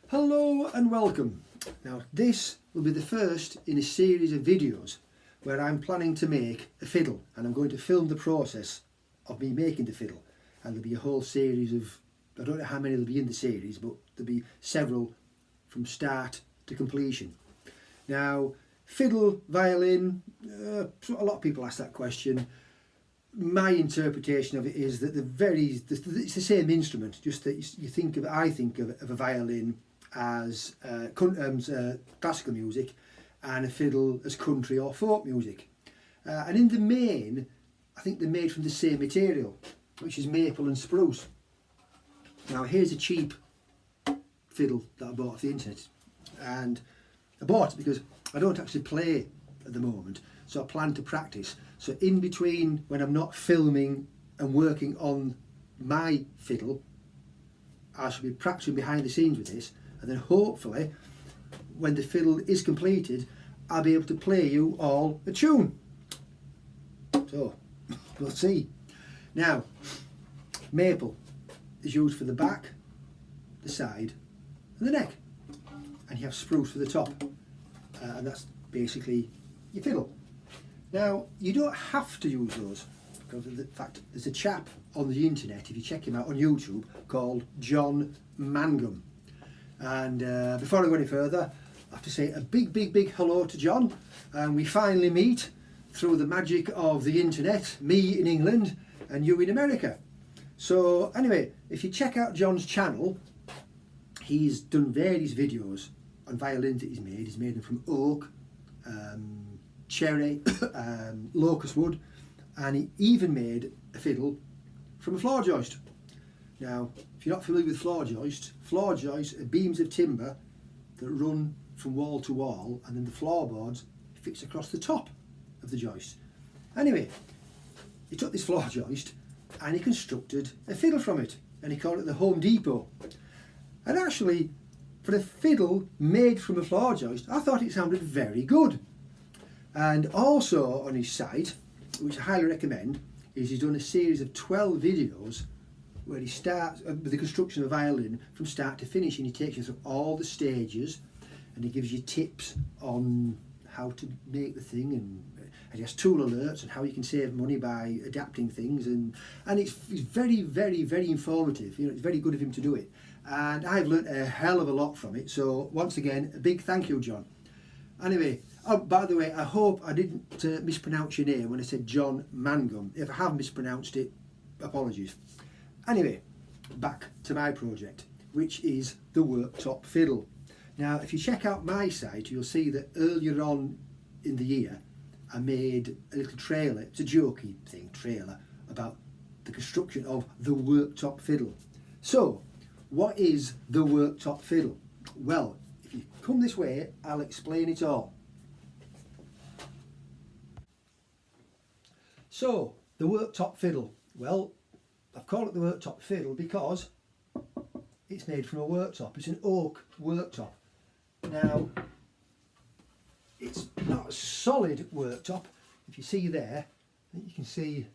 Hello and welcome. Now this will be the first in a series of videos where I'm planning to make a fiddle, and I'm going to film the process of me making the fiddle, and there'll be a whole series of, I don't know how many there'll be in the series, but there'll be several from start to completion. Now fiddle, violin, a lot of people ask that question. My interpretation of it is that it's the same instrument, just that I think of a violin as classical music and a fiddle as country or folk music. And in the main, I think they're made from the same material, which is maple and spruce. Now here's a cheap fiddle that I bought off the internet, and I bought it because I don't actually play at the moment, so I plan to practice. So in between when I'm not filming and working on my fiddle, I shall be practicing behind the scenes with this, and then hopefully when the fiddle is completed I'll be able to play you all a tune. So we'll see. Now maple is used for the back, the side and the neck, and you have spruce for the top, and that's basically your fiddle. Now you don't have to use those, because of the fact there's a chap on the internet, if you check him out on YouTube, called John Mangum. And before I go any further, I have to say a big hello to John, and we finally meet through the magic of the internet, me in England and you in America. So anyway, if you check out John's channel, he's done various videos on violins that he's made them from oak, cherry, locust wood, and he even made a fiddle from a floor joist. Now if you're not familiar with floor joists are beams of timber that run from wall to wall, and then the floorboards fix across the top of the joist. Anyway, he took this floor joist and he constructed a fiddle from it, and he called it the Home Depot. And actually, for a fiddle made from a floor joist, I thought it sounded very good. And also on his site, which I highly recommend, is he's done a series of 12 videos where he starts with the construction of a violin from start to finish, and he takes you through all the stages and he gives you tips on how to make the thing, and he has tool alerts and how you can save money by adapting things, and it's very informative. You know, it's very good of him to do it, and I've learnt a hell of a lot from it. So once again, a big thank you, John. Anyway, oh, by the way, I hope I didn't mispronounce your name when I said John Mangum. If I have mispronounced it, apologies. Anyway, back to my project, which is the Worktop fiddle. Now if you check out my site, you'll see that earlier on in the year I made a little trailer, it's a jokey thing, trailer, about the construction of the Worktop fiddle. So what is the Worktop fiddle? Well, if you come this way, I'll explain it all. So the Worktop fiddle, well, I've called it the Worktop fiddle because it's made from a worktop. It's an oak worktop. Now it's not a solid worktop. If you see there, you can see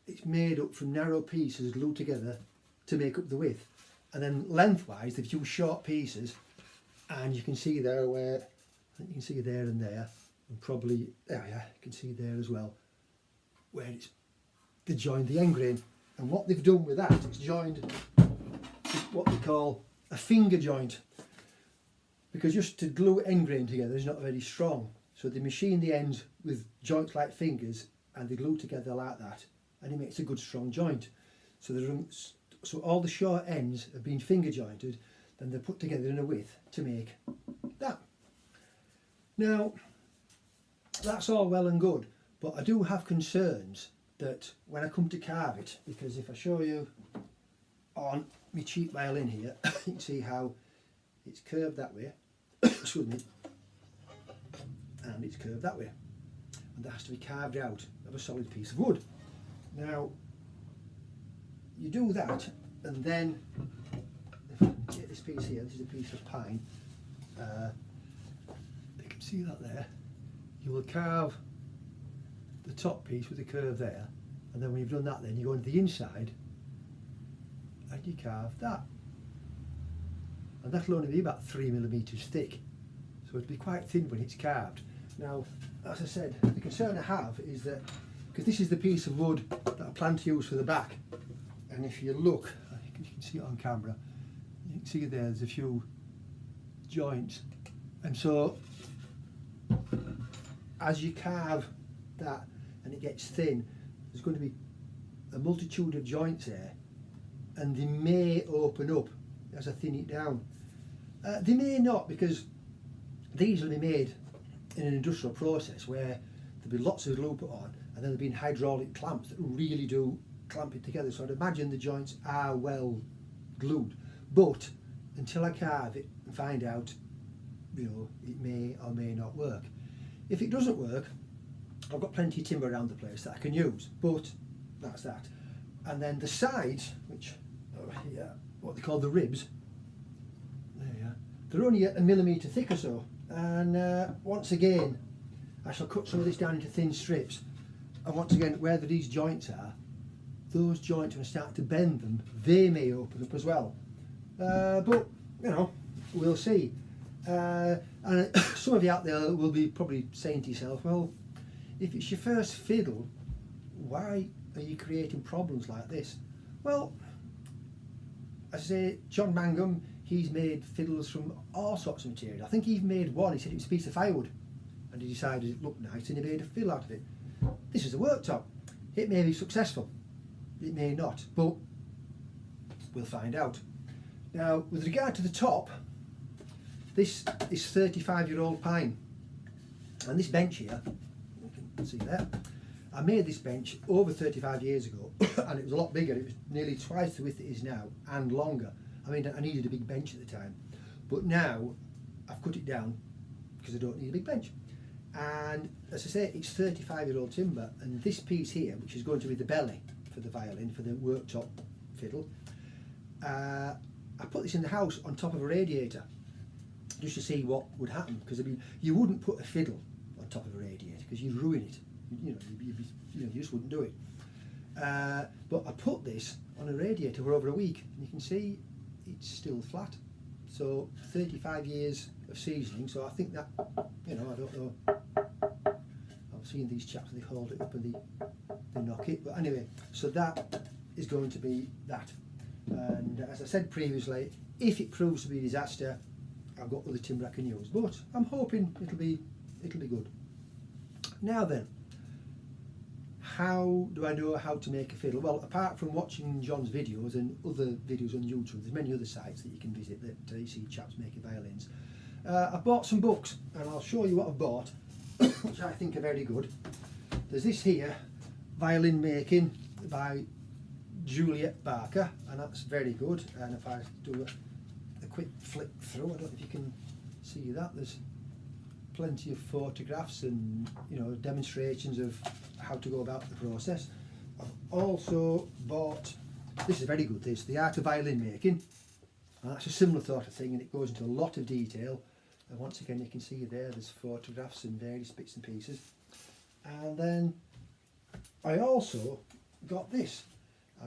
it's made up from narrow pieces glued together to make up the width, and then lengthwise they've used short pieces, and you can see there where, I think you can see there and there, and probably there, yeah, you can see there as well, where it's they joined the end grain. And what they've done with that is joined what they call a finger joint, because just to glue end grain together is not very strong. So they machine the ends with joints like fingers, and they glue together like that, and it makes a good strong joint. So all the short ends have been finger jointed, then they're put together in a width to make that. Now that's all well and good, but I do have concerns that when I come to carve it, because if I show you on my cheap violin here, you can see how it's curved that way, excuse me, and it's curved that way, and that has to be carved out of a solid piece of wood. Now you do that, and then if I get this piece here, this is a piece of pine, you can see that there, you will carve the top piece with the curve there, and then when you've done that, then you go into the inside and you carve that, and that'll only be about 3mm thick, so it'll be quite thin when it's carved. Now, as I said, the concern I have is that, because this is the piece of wood that I plan to use for the back, and if you look, I think you can see it on camera, you can see there's a few joints, and so as you carve that and it gets thin, there's going to be a multitude of joints there, and they may open up as I thin it down. They may not, because these will be made in an industrial process where there'll be lots of glue put on, and then there'll be hydraulic clamps that really do clamp it together. So I'd imagine the joints are well glued, but until I carve it and find out, you know, it may or may not work. If it doesn't work, I've got plenty of timber around the place that I can use, but that's that. And then the sides, which are here, what they call the ribs, there you are, they're only 1mm thick or so. And once again, I shall cut some of this down into thin strips. And once again, where these joints are, those joints, when I start to bend them, they may open up as well. But, you know, we'll see. And some of you out there will be probably saying to yourself, well, if it's your first fiddle, why are you creating problems like this? Well, as I say, John Mangum, he's made fiddles from all sorts of material. I think he even made one, he said it was a piece of firewood, and he decided it looked nice and he made a fiddle out of it. This is a Worktop. It may be successful, it may not, but we'll find out. Now, with regard to the top, this is 35-year-old pine, and this bench here, you can see there, I made this bench over 35 years ago, and it was a lot bigger. It was nearly twice the width it is now, and longer. I mean, I needed a big bench at the time, but now I've cut it down because I don't need a big bench. And as I say, it's 35-year-old timber, and this piece here, which is going to be the belly for the violin, for the Worktop fiddle, I put this in the house on top of a radiator just to see what would happen, because I mean, you wouldn't put a fiddle on top of a radiator because you'd ruin it. You just wouldn't do it. But I put this on a radiator for over a week, and you can see it's still flat. So 35 years of seasoning. So I think that, you know, I don't know. I've seen these chaps, they hold it up and they knock it. But anyway, so that is going to be that. And as I said previously, if it proves to be a disaster, I've got other timber I can use. But I'm hoping it'll be good. Now then, how do I know how to make a fiddle? Well, apart from watching John's videos and other videos on YouTube, there's many other sites that you can visit that you see chaps making violins. I bought some books, and I'll show you what I've bought, which I think are very good. There's this here, Violin Making by Juliet Barker, and that's very good. And if I do a quick flick through, I don't know if you can see that, there's plenty of photographs and, you know, demonstrations of how to go about the process. I've also bought, this is very good, this, The Art of Violin Making, and that's a similar sort of thing, and it goes into a lot of detail. And once again, you can see there's photographs and various bits and pieces. And then I also got this,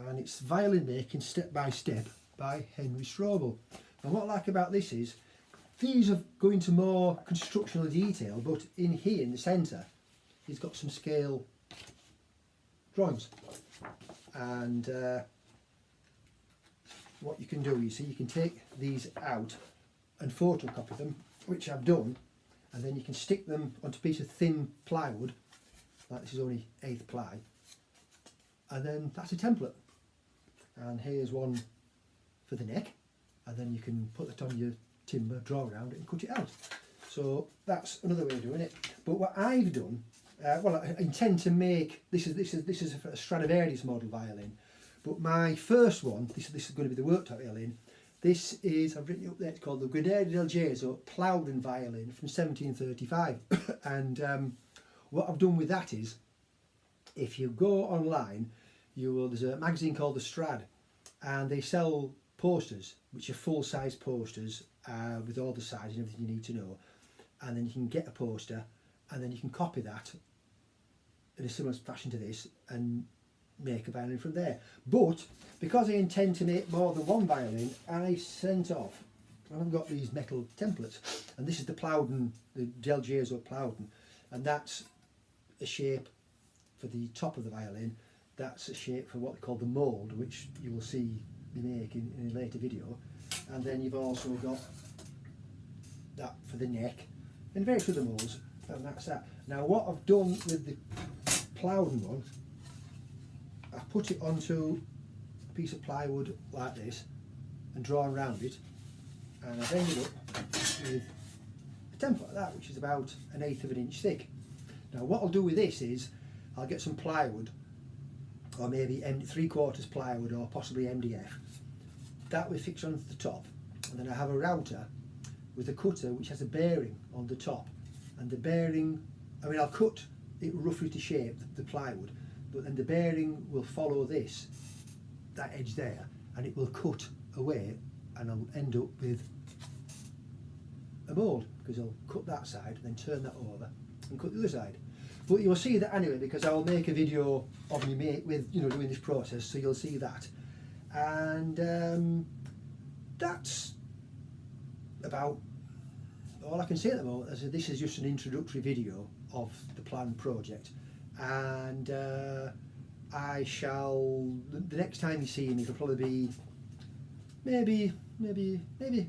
and it's Violin Making Step by Step by Henry Strobel. And what I like about this is, these are going into more constructional detail, but in here in the centre, he's got some scale drawings. And what you can do, you see, you can take these out and photocopy them, which I've done, and then you can stick them onto a piece of thin plywood, like this is only 1/8 ply, and then that's a template. And here's one for the neck, and then you can put that on your timber, draw around it and cut it out. So that's another way of doing it. But what I've done, well, I intend to make, this is a Stradivarius model violin, but my first one, this is going to be the Worktop violin. This is, I've written it up there, it's called the Guarneri del Gesso Plowden violin from 1735. And what I've done with that is, if you go online, there's a magazine called The Strad, and they sell posters, which are full-size posters with all the sizes and everything you need to know. And then you can get a poster, and then you can copy that in a similar fashion to this and make a violin from there. But because I intend to make more than one violin, I sent off and I've got these metal templates, and this is the Plowden, the Del Jezo Plowden, and that's a shape for the top of the violin. That's a shape for what they call the mould, which you will see me make in a later video. And then you've also got that for the neck and various other moulds, and that's that. Now what I've done with the Plowden one, I've put it onto a piece of plywood like this and drawn around it, and I've ended up with a template like that, which is about 1/8 of an inch thick. Now what I'll do with this is I'll get some plywood, or maybe 3/4 plywood, or possibly MDF. That we fix onto the top, and then I have a router with a cutter which has a bearing on the top, and the bearing, I mean I'll cut it roughly to shape the plywood, but then the bearing will follow that edge there, and it will cut away, and I'll end up with a mould, because I'll cut that side, then turn that over and cut the other side. But you'll see that anyway, because I'll make a video of me with doing this process, so you'll see that. And that's about all I can say at the moment. As this is just an introductory video of the planned project, and I shall, the next time you see me, it'll probably be maybe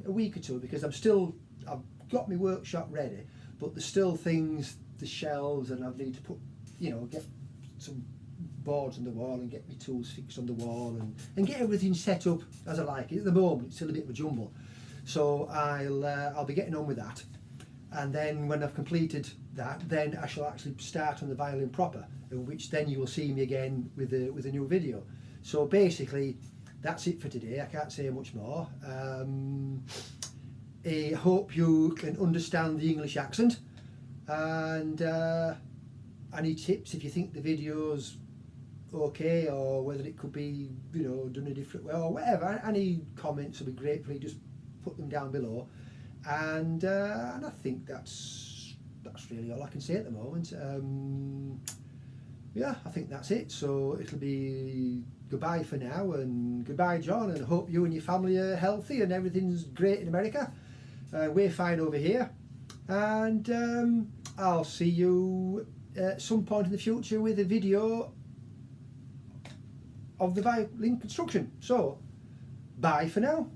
a week or two, because I've got my workshop ready, but there's still things, the shelves, and I need to put, get some boards on the wall and get my tools fixed on the wall, and get everything set up as I like it. At the moment it's still a bit of a jumble, so I'll be getting on with that, and then when I've completed that, then I shall actually start on the violin proper, in which then you will see me again with a new video. So basically that's it for today. I can't say much more. I hope you can understand the English accent, and any tips if you think the video's okay, or whether it could be done a different way or whatever, any comments will be great. Please just put them down below, and I think that's really all I can say at the moment. Yeah, I think that's it. So it'll be goodbye for now, and goodbye John, and I hope you and your family are healthy and everything's great in America. We're fine over here, and I'll see you at some point in the future with a video of the violin construction. So bye for now.